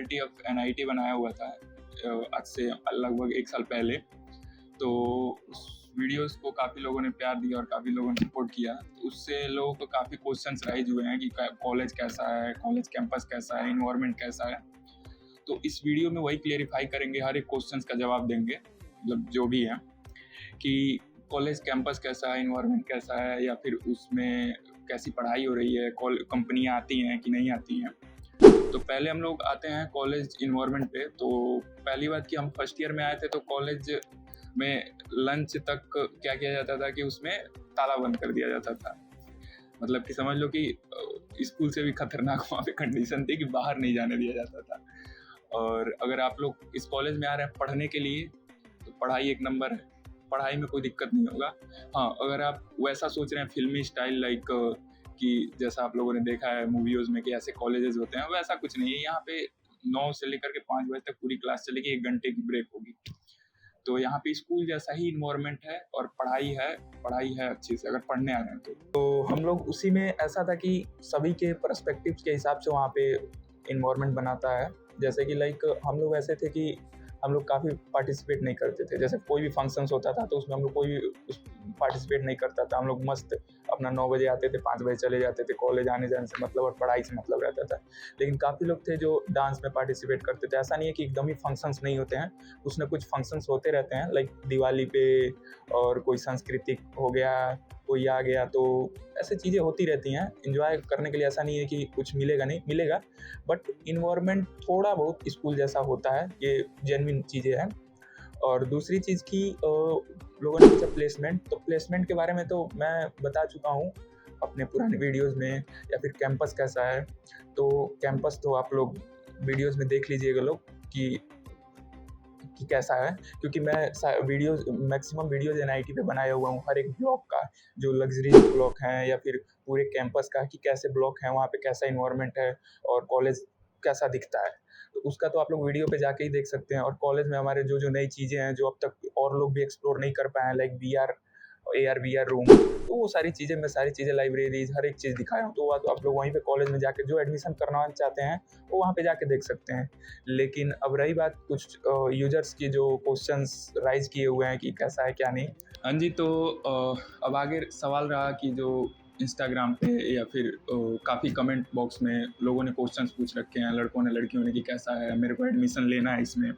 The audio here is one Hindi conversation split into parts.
पॉपुलैरिटी ऑफ एनआईटी बनाया हुआ था आज से लगभग 1 साल पहले। तो उस वीडियोस को काफ़ी लोगों ने प्यार दिया और काफ़ी लोगों ने सपोर्ट किया। तो उससे लोगों को काफ़ी क्वेश्चंस राइज हुए हैं कि कॉलेज कैसा है, कॉलेज कैंपस कैसा है, इन्वायरमेंट कैसा है। तो इस वीडियो में वही क्लियरिफाई करेंगे, हर एक क्वेश्चंस का जवाब देंगे, मतलब जो भी है कि कॉलेज कैंपस कैसा है, इन्वायरमेंट कैसा है, या फिर उसमें कैसी पढ़ाई हो रही है, कंपनियाँ आती हैं कि नहीं आती हैं। तो पहले हम लोग आते हैं कॉलेज इन्वायरमेंट पे। तो पहली बात कि हम फर्स्ट ईयर में आए थे तो कॉलेज में लंच तक क्या किया जाता था कि उसमें ताला बंद कर दिया जाता था। मतलब कि समझ लो कि स्कूल से भी खतरनाक वहाँ पे कंडीशन थी कि बाहर नहीं जाने दिया जाता था। और अगर आप लोग इस कॉलेज में आ रहे हैं पढ़ने के लिए तो पढ़ाई एक नंबर है, पढ़ाई में कोई दिक्कत नहीं होगा। हाँ, अगर आप वैसा सोच रहे हैं फिल्मी स्टाइल लाइक कि जैसा आप लोगों ने देखा है मूवीज़ में कि ऐसे कॉलेजेस होते हैं, वैसा कुछ नहीं है। यहाँ पे 9 से लेकर के 5 बजे तक पूरी क्लास चलेगी, 1 घंटे की ब्रेक होगी। तो यहाँ पे स्कूल जैसा ही इन्वायरमेंट है और पढ़ाई है अच्छी से, अगर पढ़ने आ रहे हैं तो हम लोग उसी में ऐसा था कि सभी के पर्सपेक्टिव्स के हिसाब से वहाँ पे इन्वायरमेंट बनाता है। जैसे कि लाइक हम लोग ऐसे थे कि हम लोग काफ़ी पार्टिसिपेट नहीं करते थे। जैसे कोई भी फंक्शंस होता था तो उसमें हम लोग कोई भी पार्टिसिपेट नहीं करता था। हम लोग मस्त अपना 9 बजे आते थे, 5 बजे चले जाते थे। कॉलेज आने जाने से मतलब और पढ़ाई से मतलब रहता था। लेकिन काफ़ी लोग थे जो डांस में पार्टिसिपेट करते थे। ऐसा नहीं है कि एकदम ही फंक्शंस नहीं होते हैं, कुछ ना कुछ फंक्शंस होते रहते हैं, लाइक दिवाली पे और कोई सांस्कृतिक हो गया, कोई आ गया, तो ऐसे चीज़ें होती रहती हैं। एंजॉय करने के लिए ऐसा नहीं है कि कुछ मिलेगा, नहीं मिलेगा, बट इन्वायरमेंट थोड़ा बहुत स्कूल जैसा होता है, ये जेन्युइन चीज़ें हैं। और दूसरी चीज़ की लोगों ने पूछा प्लेसमेंट, तो प्लेसमेंट के बारे में तो मैं बता चुका हूँ अपने पुराने वीडियोज़ में। या फिर कैंपस कैसा है, तो कैंपस तो आप लोग वीडियोज़ में देख लीजिएगा लोग कि कैसा है, क्योंकि मैं वीडियोज़ मैक्सिमम वीडियोज़ एनआईटी पे बनाया हुआ हूँ, हर एक ब्लॉक का, जो लग्जरीज ब्लॉक हैं या फिर पूरे कैंपस का कि कैसे ब्लॉक हैं, वहाँ पे कैसा इन्वायरमेंट है और कॉलेज कैसा दिखता है। तो उसका तो आप लोग वीडियो पे जाके ही देख सकते हैं। और कॉलेज में हमारे जो नई चीज़ें हैं जो अब तक और लोग भी एक्सप्लोर नहीं कर पाए हैं, like VR, AR VR room, तो वो सारी चीज़ें, मैं सारी चीज़ें, लाइब्रेरीज, हर एक चीज़ दिखाया हूँ। तो आप लोग वहीं पे कॉलेज में जाके जो एडमिशन करवाना चाहते हैं वो वहाँ पे जाके देख सकते हैं। लेकिन अब रही बात कुछ यूजर्स की जो क्वेश्चंस राइज किए हुए हैं कि कैसा है क्या नहीं। हाँ जी, तो अब आगे सवाल रहा कि जो इंस्टाग्राम पे या फिर काफ़ी कमेंट बॉक्स में लोगों ने क्वेश्चंस पूछ रखे हैं, लड़कों ने लड़कियों ने, कि कैसा है, मेरे को एडमिशन लेना है इसमें।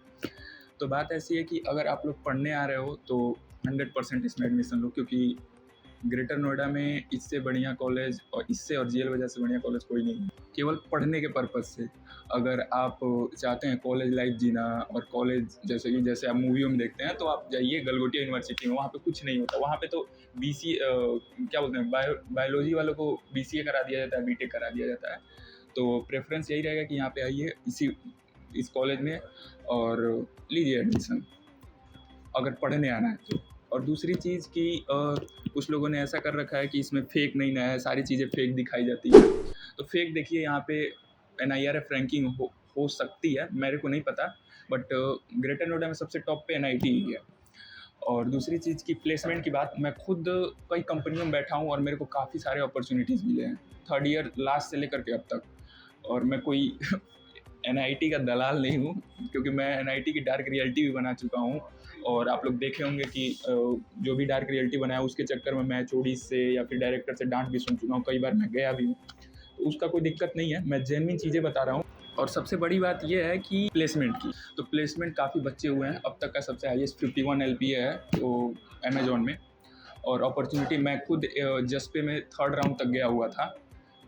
तो बात ऐसी है कि अगर आप लोग पढ़ने आ रहे हो तो 100% इसमें एडमिशन लो, क्योंकि ग्रेटर नोएडा में इससे बढ़िया कॉलेज और जेल वजह से बढ़िया कॉलेज कोई नहीं है, केवल पढ़ने के पर्पज़ से। अगर आप चाहते हैं कॉलेज लाइफ जीना और कॉलेज जैसे आप मूवियों में देखते हैं, तो आप जाइए गलगोटिया यूनिवर्सिटी में, वहाँ पे कुछ नहीं होता। वहाँ पे तो क्या बोलते हैं, बायोलॉजी वालों को BCA करा दिया जाता है, BTech करा दिया जाता है। तो प्रेफरेंस यही रहेगा कि यहाँ पे आइए इस कॉलेज में और लीजिए एडमिशन, अगर पढ़ने आना है तो। और दूसरी चीज़ कि कुछ लोगों ने ऐसा कर रखा है कि इसमें फेक नहीं ना है, सारी चीज़ें फेक दिखाई जाती हैं। तो फेक देखिए, यहाँ पे NIRF रैंकिंग हो सकती है, मेरे को नहीं पता, बट ग्रेटर नोएडा में सबसे टॉप पे NIT ही है। और दूसरी चीज़ की प्लेसमेंट की बात, मैं खुद कई कंपनियों में बैठा हूँ और मेरे को काफ़ी सारे अपॉर्चुनिटीज़ मिले हैं 3rd ईयर लास्ट से लेकर के अब तक। और मैं कोई NIT का दलाल नहीं हूँ, क्योंकि मैं NIT की डार्क रियलिटी भी बना चुका हूँ। और आप लोग देखे होंगे कि जो भी डार्क रियलिटी बनाया उसके चक्कर में मैं HOD से या फिर डायरेक्टर से डांट भी सुन चुका हूँ, कई बार मैं गया भी हूँ। तो उसका कोई दिक्कत नहीं है, मैं जेन्युइन चीज़ें बता रहा हूँ। और सबसे बड़ी बात यह है कि प्लेसमेंट की, तो प्लेसमेंट काफ़ी बच्चे हुए हैं, अब तक का सबसे हाईएस्ट 51 LPA है तो अमेजोन में। और अपॉर्चुनिटी, मैं खुद जस्पे में 3rd राउंड तक गया हुआ था,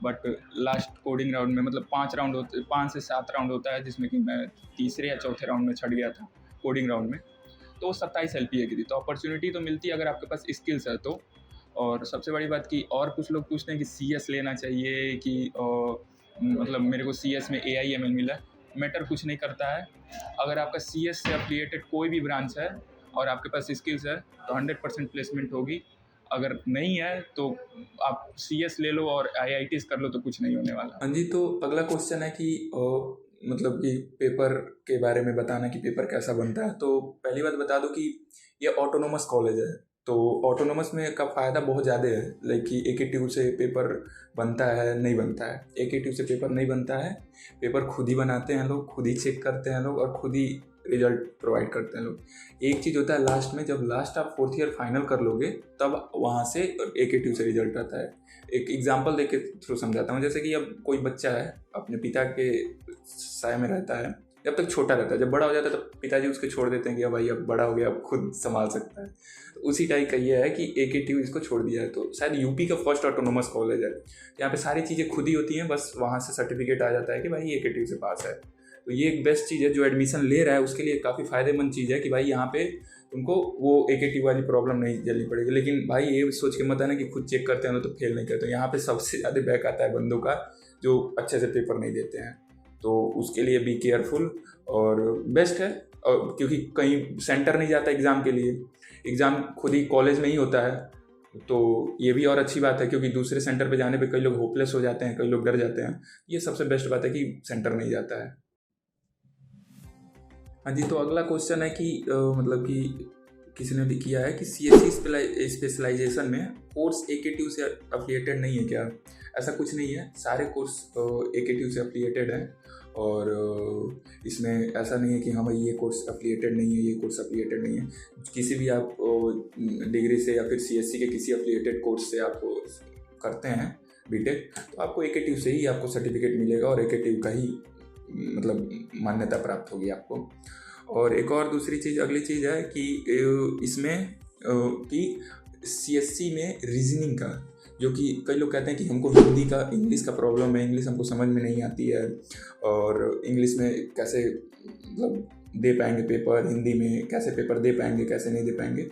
बट लास्ट कोडिंग राउंड में, मतलब 5 से 7 राउंड होता है, जिसमें कि मैं तीसरे या चौथे राउंड में छट गया था कोडिंग राउंड में। तो 27 LPA की थी। तो अपॉर्चुनिटी तो मिलती है अगर आपके पास स्किल्स है तो। और सबसे बड़ी बात कि और कुछ लोग पूछते हैं कि CS लेना चाहिए कि मतलब मेरे को CS में AI ML मिला है। मैटर कुछ नहीं करता है, अगर आपका CS से एफिलिएटेड कोई भी ब्रांच है और आपके पास स्किल्स है तो 100% प्लेसमेंट होगी। अगर नहीं है तो आप CS ले लो और IITs कर लो, तो कुछ नहीं होने वाला। हाँ जी, तो अगला क्वेश्चन है कि मतलब कि पेपर के बारे में बताना कि पेपर कैसा बनता है। तो पहली बात बता दो कि ये ऑटोनोमस कॉलेज है, तो ऑटोनोमस में का फ़ायदा बहुत ज़्यादा है, लाइक कि AKTU से पेपर बनता है नहीं बनता है। AKTU से पेपर नहीं बनता है, पेपर खुद ही बनाते हैं लोग, खुद ही चेक करते हैं लोग और खुद ही रिजल्ट प्रोवाइड करते हैं लोग। एक चीज़ होता है लास्ट में, जब लास्ट आप 4th ईयर फाइनल कर लोगे तब वहाँ से AKTU से रिजल्ट आता है। एक एग्जांपल दे के थ्रू समझाता हूँ। जैसे कि अब कोई बच्चा है, अपने पिता के साय में रहता है, जब तक छोटा रहता है, जब बड़ा हो जाता है तब पिताजी उसके छोड़ देते हैं कि अब भाई अब बड़ा हो गया, अब खुद संभाल सकता है। तो उसी टाइप का ये है कि AKTU इसको छोड़ दिया है। तो शायद यूपी का फर्स्ट ऑटोनोमस कॉलेज है, यहाँ पे सारी चीज़ें खुद ही होती हैं, बस वहाँ से सर्टिफिकेट आ जाता है कि भाई AKTU से पास है। तो ये एक बेस्ट चीज़ है, जो एडमिशन ले रहा है उसके लिए काफ़ी फ़ायदेमंद चीज़ है कि भाई यहाँ पे तुमको वो AKTU वाली प्रॉब्लम नहीं झेलनी पड़ेगी। लेकिन भाई ये सोच के मत आना कि खुद चेक करते हैं ना तो फेल नहीं करते। यहाँ पे सबसे ज़्यादा बैक आता है बंदों का जो अच्छे से पेपर नहीं देते हैं। तो उसके लिए बी केयरफुल और बेस्ट है। और क्योंकि कहीं सेंटर नहीं जाता एग्ज़ाम के लिए, एग्ज़ाम खुद ही कॉलेज में ही होता है, तो ये भी और अच्छी बात है। क्योंकि दूसरे सेंटर पे जाने पे कई लोग होपलेस हो जाते हैं, कई लोग डर जाते हैं। ये सबसे बेस्ट बात है कि सेंटर नहीं जाता है। हाँ जी, तो अगला क्वेश्चन है कि मतलब कि किसी ने भी किया है कि CSE स्पेशलाइजेशन में कोर्स AKTU से अफिलिएटेड नहीं है क्या? ऐसा कुछ नहीं है, सारे कोर्स AKTU से अफिलिएटेड हैं। और इसमें ऐसा नहीं है कि हाँ भाई ये कोर्स अफिलिएटेड नहीं है, ये कोर्स अफिलिएटेड नहीं है। किसी भी आप डिग्री से या फिर CSE के किसी अफिलिएटेड कोर्स से आप करते हैं बीटेक, तो आपको AKTU से ही आपको सर्टिफिकेट मिलेगा और AKTU का ही मतलब मान्यता प्राप्त होगी आपको। और एक और दूसरी चीज़, अगली चीज़ है कि इसमें कि CSE में रीजनिंग का, जो कि कई लोग कहते हैं कि हमको हिंदी का इंग्लिश का प्रॉब्लम है, इंग्लिश हमको समझ में नहीं आती है और इंग्लिश में कैसे मतलब दे पाएंगे पेपर, हिंदी में कैसे पेपर दे पाएंगे, कैसे नहीं दे पाएंगे।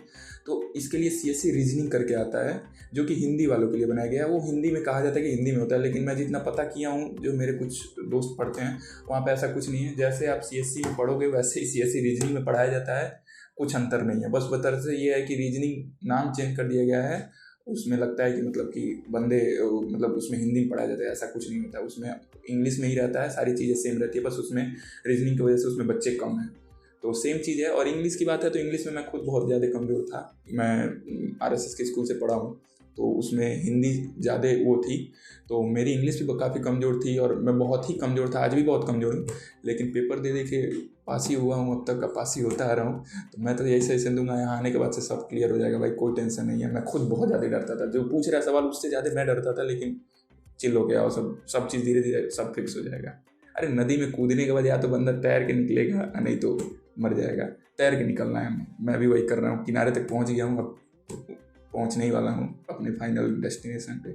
तो इसके लिए CSE रीजनिंग करके आता है, जो कि हिंदी वालों के लिए बनाया गया है। वो हिंदी में कहा जाता है कि हिंदी में होता है, लेकिन मैं जितना पता किया हूँ, जो मेरे कुछ दोस्त पढ़ते हैं, वहाँ पे ऐसा कुछ नहीं है। जैसे आप CSE में पढ़ोगे वैसे ही CSE रीजनिंग में पढ़ाया जाता है, कुछ अंतर नहीं है। बस बतर से ये है कि रीजनिंग नाम चेंज कर दिया गया है। उसमें लगता है कि मतलब कि बंदे मतलब उसमें हिंदी में पढ़ाया जाता है, ऐसा कुछ नहीं होता। उसमें इंग्लिश में ही रहता है, सारी चीज़ें सेम रहती है, बस उसमें रीजनिंग की वजह से उसमें बच्चे कम हैं, तो सेम चीज़ है। और इंग्लिश की बात है तो इंग्लिश में मैं खुद बहुत ज़्यादा कमज़ोर था। मैं RSS के स्कूल से पढ़ा हूँ, तो उसमें हिंदी ज़्यादा वो थी, तो मेरी इंग्लिश भी काफ़ी कमज़ोर थी और मैं बहुत ही कमज़ोर था, आज भी बहुत कमज़ोर हूँ। लेकिन पेपर दे के पास ही हुआ हूँ, अब तक का पास ही होता आ रहा हूँ। तो मैं तो यही सजेशन दूंगा, यहाँ आने के बाद से सब क्लियर हो जाएगा भाई, कोई टेंशन नहीं है। मैं खुद बहुत ज़्यादा डरता था, जो पूछ रहा सवाल उससे ज़्यादा मैं डरता था, लेकिन चिल हो गया और सब चीज़ धीरे धीरे सब फिक्स हो जाएगा। अरे नदी में कूदने के बाद या तो बंदा तैर के निकलेगा, नहीं तो मर जाएगा। तैर के निकलना है, मैं भी वही कर रहा हूँ। किनारे तक पहुँच गया हूँ, अब पहुँचने ही वाला हूँ अपने फाइनल डेस्टिनेशन पे।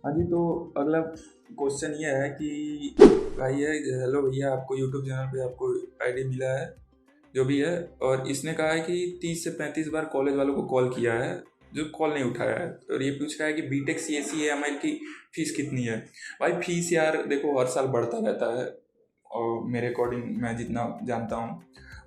हाँ जी, तो अगला क्वेश्चन ये है कि भाई है, हेलो भैया, आपको यूट्यूब चैनल पे आपको ID मिला है जो भी है, और इसने कहा है कि 30 से 35 बार कॉलेज वालों को कॉल किया है, जो कॉल नहीं उठाया है। और ये पूछ रहा है कि बीटेक CSE MIL की फ़ीस कितनी है। भाई फीस यार देखो हर साल बढ़ता रहता है, और मेरे अकॉर्डिंग मैं जितना जानता हूँ,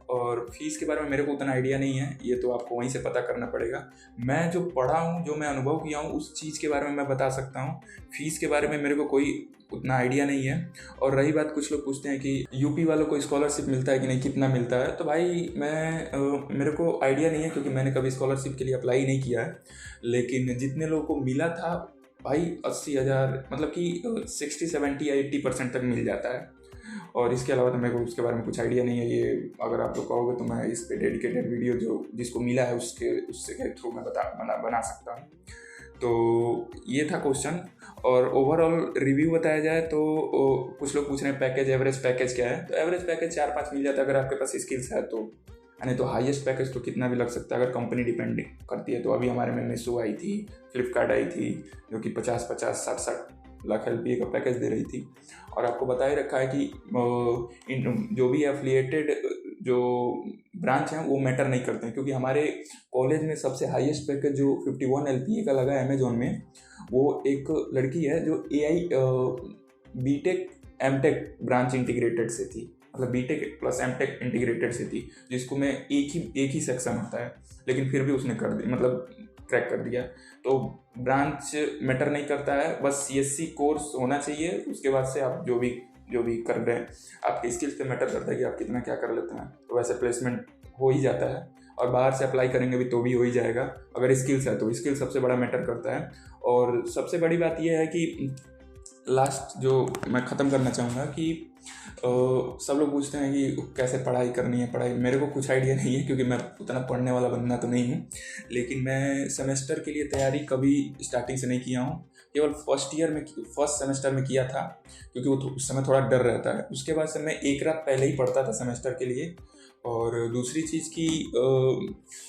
और फीस के बारे में मेरे को उतना आइडिया नहीं है, ये तो आपको वहीं से पता करना पड़ेगा। मैं जो पढ़ा हूँ, जो मैं अनुभव किया हूँ, उस चीज़ के बारे में मैं बता सकता हूँ। फीस के बारे में मेरे को कोई उतना आइडिया नहीं है। और रही बात, कुछ लोग पूछते हैं कि यूपी वालों को स्कॉलरशिप मिलता है कि नहीं, कितना मिलता है, तो भाई मेरे को आइडिया नहीं है, क्योंकि मैंने कभी स्कॉलरशिप के लिए अप्लाई नहीं किया है। लेकिन जितने लोगों को मिला था भाई 80,000, मतलब कि 60, 70 या 80% तक मिल जाता है। और इसके अलावा तो मेरे को उसके बारे में कुछ आइडिया नहीं है। ये अगर आप लोग कहोगे तो मैं इस पे डेडिकेटेड वीडियो जो जिसको मिला है उससे के थ्रू मैं बना सकता हूँ। तो ये था क्वेश्चन। और ओवरऑल रिव्यू बताया जाए तो कुछ लोग पूछ रहे हैं पैकेज, एवरेज पैकेज क्या है। तो एवरेज पैकेज 4-5 मिल जाता है अगर आपके पास स्किल्स है तो, यानी तो हाईएस्ट पैकेज तो कितना भी लग सकता है अगर कंपनी डिपेंड करती है। तो अभी हमारे में मीशो आई थी, फ्लिपकार्ट आई थी, जो कि 50-50, 60-60 लाख LPA का पैकेज दे रही थी। और आपको बता ही रखा है कि जो भी एफिलिएटेड जो ब्रांच हैं वो मैटर नहीं करते हैं, क्योंकि हमारे कॉलेज में सबसे हाईएस्ट पैकेज जो 51 LPA का लगा अमेजोन में, वो एक लड़की है जो AI BTech MTech branch integrated से थी, मतलब बीटेक प्लस एमटेक इंटीग्रेटेड से थी, जिसको में एक ही सेक्शन होता है, लेकिन फिर भी उसने कर दिया, मतलब क्रैक कर दिया। तो ब्रांच मैटर नहीं करता है, बस CSE कोर्स होना चाहिए। उसके बाद से आप जो भी कर रहे हैं, आपके स्किल्स पे मैटर करता है कि आप कितना क्या कर लेते हैं, तो वैसे प्लेसमेंट हो ही जाता है। और बाहर से अप्लाई करेंगे भी तो भी हो ही जाएगा। अगर स्किल्स है तो स्किल सबसे बड़ा मैटर करता है। और सबसे बड़ी बात यह है कि लास्ट जो मैं ख़त्म करना चाहूँगा कि सब लोग पूछते हैं कि कैसे पढ़ाई करनी है। पढ़ाई मेरे को कुछ आइडिया नहीं है क्योंकि मैं उतना पढ़ने वाला बंदा तो नहीं हूँ, लेकिन मैं सेमेस्टर के लिए तैयारी कभी स्टार्टिंग से नहीं किया हूँ। केवल फर्स्ट सेमेस्टर में किया था क्योंकि उस समय थोड़ा डर रहता है। उसके बाद से मैं एक रात पहले ही पढ़ता था सेमेस्टर के लिए। और दूसरी चीज़ की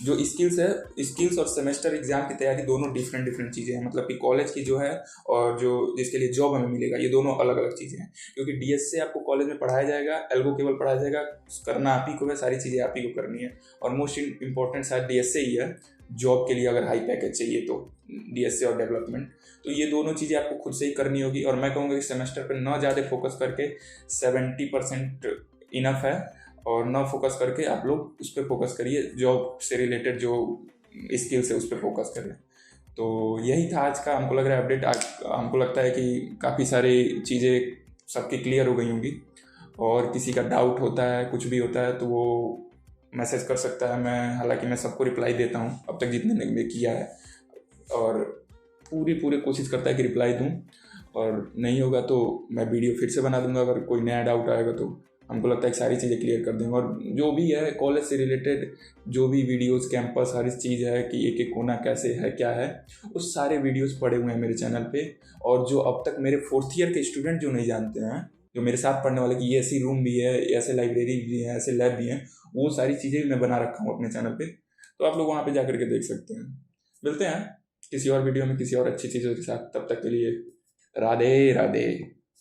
जो स्किल्स और सेमेस्टर एग्ज़ाम की तैयारी दोनों डिफरेंट चीज़ें हैं। मतलब कि कॉलेज की जो है और जो जिसके लिए जॉब हमें मिलेगा, ये दोनों अलग अलग चीज़ें हैं। क्योंकि डीएस से आपको कॉलेज में पढ़ाया जाएगा, एल्गो केवल पढ़ाया जाएगा, करना आप ही को है, सारी चीज़ें आप ही को करनी है। और मोस्ट इम्पॉर्टेंट शायद डीएस से ही है जॉब के लिए, अगर हाई पैकेज चाहिए तो डीएस से और डेवलपमेंट। तो ये दोनों चीज़ें आपको खुद से ही करनी होगी। और मैं कहूँगा कि सेमेस्टर पर ना ज़्यादा फोकस करके 70% इनफ है, और ना फोकस करके आप लोग उस पर फोकस करिए, जॉब से रिलेटेड जो स्किल्स है उस पर फोकस करें। तो यही था आज का, हमको लग रहा है अपडेट। आज हमको लगता है कि काफ़ी सारी चीज़ें सबकी क्लियर हो गई होंगी। और किसी का डाउट होता है, कुछ भी होता है, तो वो मैसेज कर सकता है। हालांकि मैं सबको रिप्लाई देता हूँ अब तक जितने ने किया है, और पूरी कोशिश करता है कि रिप्लाई दूँ। और नहीं होगा तो मैं वीडियो फिर से बना दूंगा। अगर कोई नया डाउट आएगा तो हमको लगता है कि सारी चीज़ें क्लियर कर देंगे। और जो भी है कॉलेज से रिलेटेड जो भी वीडियोस, कैंपस, हर चीज़ है कि एक एक कोना कैसे है, क्या है, उस सारे वीडियोस पड़े हुए हैं मेरे चैनल पे। और जो अब तक मेरे 4th ईयर के स्टूडेंट जो नहीं जानते हैं, जो मेरे साथ पढ़ने वाले कि ये ऐसी रूम भी है, ऐसे लाइब्रेरी भी है, ऐसे लैब भी हैं, वो सारी चीज़ें मैं बना रखा हूँ अपने चैनल पर। तो आप लोग वहाँ पर जा करके देख सकते हैं। मिलते हैं किसी और वीडियो में किसी और अच्छी चीज़ों के साथ। तब तक के लिए राधे राधे।